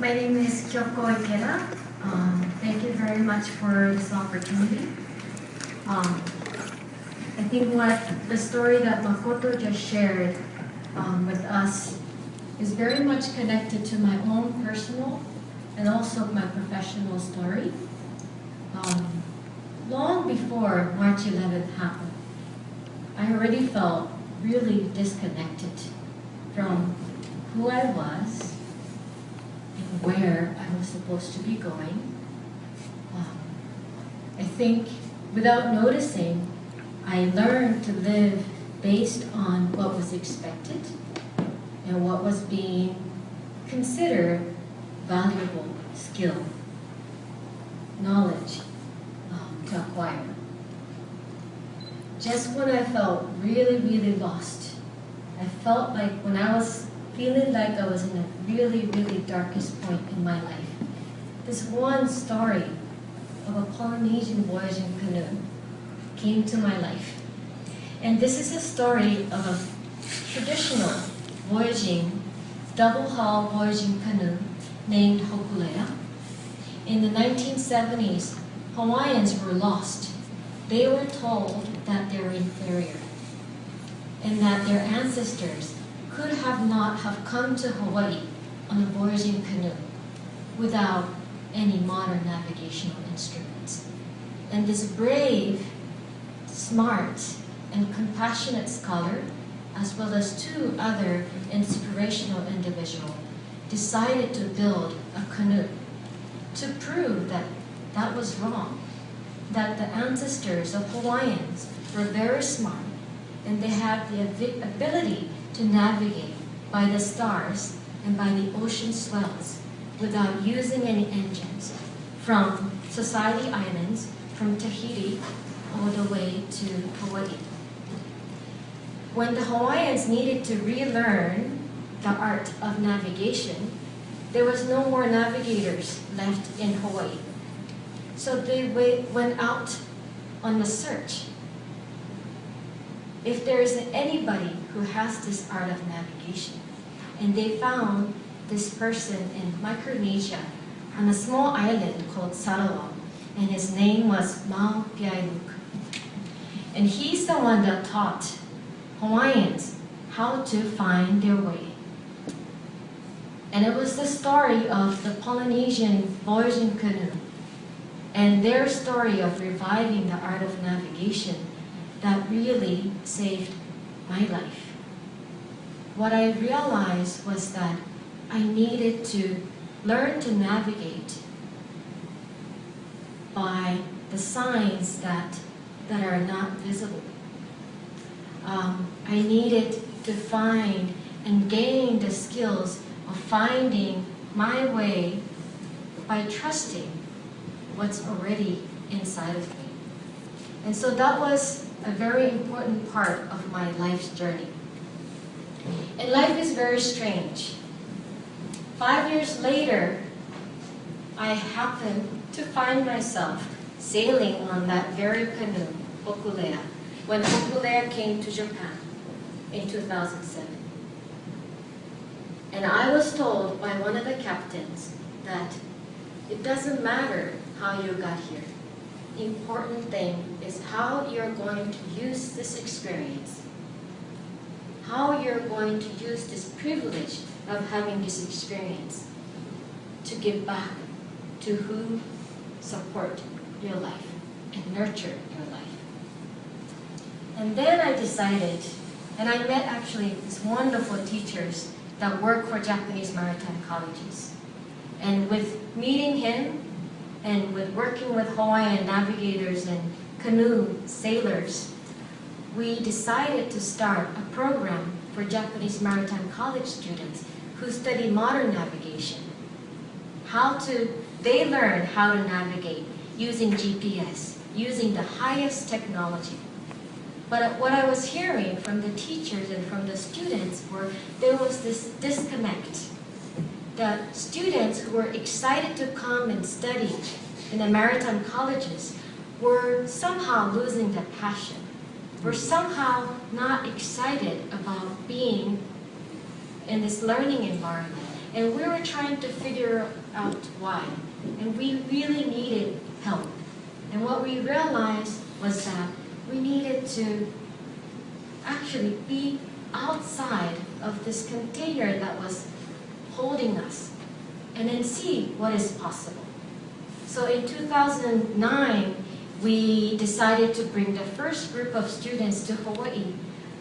My name is Kyoko Ikeda. Thank you very much for this opportunity. I think what the story that Makoto just shared with us is very much connected to my own personal and also my professional story. Long before March 11th happened, I already felt really disconnected from who I was and where I was supposed to be going. I think without noticing, I learned to live based on what was expected and what was being considered valuable skill, knowledge to acquire. Just when I felt really, really lost, I felt like when I was feeling like I was in a really, really darkest point in my life, this one story of a Polynesian voyaging canoe came to my life. And this is a story of a traditional voyaging, double-hull voyaging canoe named Hokulea. In the 1970s, Hawaiians were lost. They were told that they were inferior and that their ancestors could not have come to Hawaii on a voyaging canoe without any modern navigational instruments. And this brave, smart, and compassionate scholar, as well as two other inspirational individuals, decided to build a canoe to prove that that was wrong, that the ancestors of Hawaiians were very smart and they had the ability to navigate by the stars and by the ocean swells without using any engines from Society Islands, from Tahiti, all the way to Hawaii. When the Hawaiians needed to relearn the art of navigation, there was no more navigators left in Hawaii. So they went out on the search. If there is anybody who has this art of navigation, and they found this person in Micronesia on a small island called Sarawak, and his name was Mau Piailuk. And he's the one that taught Hawaiians how to find their way. And it was the story of the Polynesian voyaging canoe and their story of reviving the art of navigation that really saved my life. What I realized was that I needed to learn to navigate by the signs that are not visible. I needed to find and gain the skills of finding my way by trusting what's already inside of me. And so that was a very important part of my life's journey. And life is very strange. 5 years later, I happened to find myself sailing on that very canoe, Hokulea, when Hokulea came to Japan in 2007. And I was told by one of the captains that it doesn't matter how you got here. The important thing is how you're going to use this experience, how you're going to use this privilege of having this experience to give back to who support your life and nurture your life. And then I decided, and I met actually these wonderful teachers that work for Japanese maritime colleges. And with meeting him and with working with Hawaiian navigators and canoe sailors, we decided to start a program for Japanese maritime college students who study modern navigation. They learn how to navigate using GPS, using the highest technology. But what I was hearing from the teachers and from the students there was this disconnect. The students who were excited to come and study in the maritime colleges were somehow losing their passion, were somehow not excited about being in this learning environment. And we were trying to figure out why. And we really needed help. And what we realized was that we needed to actually be outside of this container that was holding us and then see what is possible. So in 2009, we decided to bring the first group of students to Hawaii,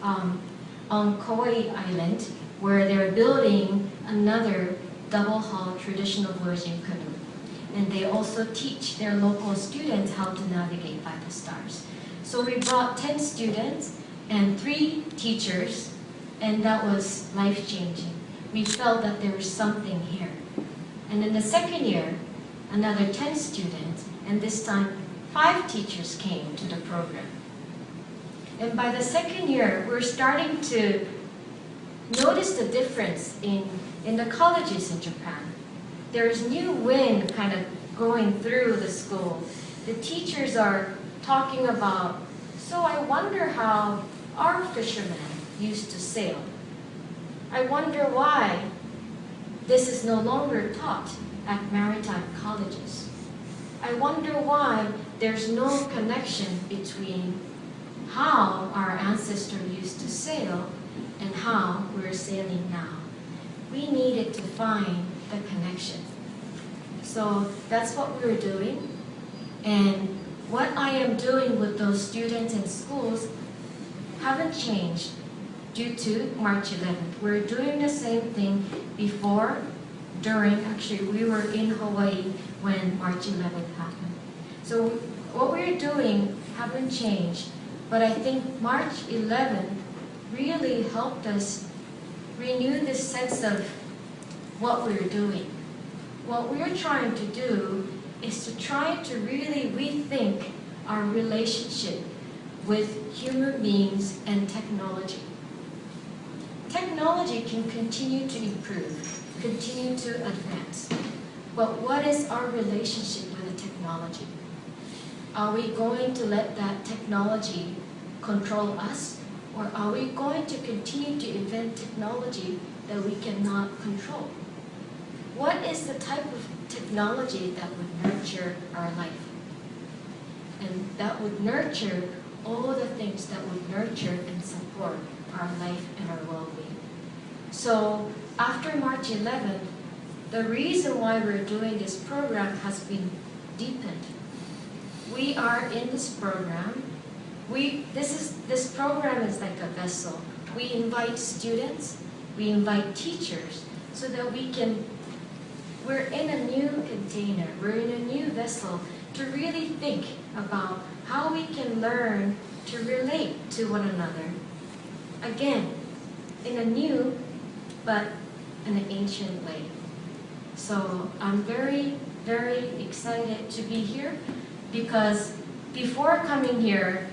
on Kauai Island, where they're building another double-hull traditional voyaging canoe. And they also teach their local students how to navigate by the stars. So we brought 10 students and 3 teachers, and that was life-changing. We felt that there was something here. And in the second year, another 10 students, and this time 5 teachers came to the program. And by the second year, we're starting to notice the difference in the colleges in Japan. There's new wind kind of going through the school. The teachers are talking about, so I wonder how our fishermen used to sail. I wonder why this is no longer taught at maritime colleges. I wonder why there's no connection between how our ancestors used to sail and how we're sailing now. We needed to find the connection. So that's what we were doing. And what I am doing with those students and schools haven't changed due to March 11th. We're doing the same thing before, during, actually we were in Hawaii when March 11th happened. So what we're doing haven't changed, but I think March 11th really helped us renew this sense of what we're doing. What we're trying to do is to try to really rethink our relationship with human beings and technology. Technology can continue to improve, continue to advance, but what is our relationship with the technology? Are we going to let that technology control us, or are we going to continue to invent technology that we cannot control? What is the type of technology that would nurture our life? And that would nurture all the things that would nurture and support our life and our well-being. So after March 11th, the reason why we're doing this program has been deepened. We are in this program. This program is like a vessel. We invite students, we invite teachers, so that we're in a new container, we're in a new vessel to really think about how we can learn to relate to one another. Again, in a new, but in an ancient way. So I'm very, very excited to be here, because before coming here,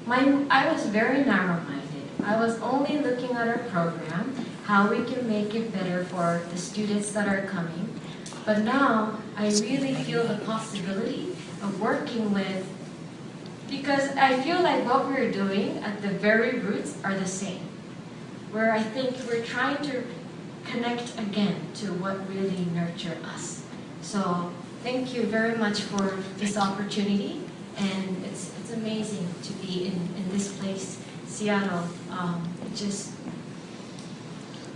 I was very narrow-minded. I was only looking at our program, how we can make it better for the students that are coming. But now, I really feel the possibility of working with, because I feel like what we're doing at the very roots are the same. Where I think we're trying to connect again to what really nurtured us. So thank you very much for this opportunity, and it's amazing to be in this place, Seattle. It just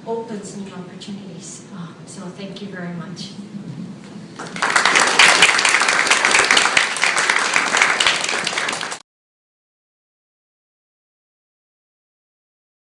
opens new opportunities. So thank you very much.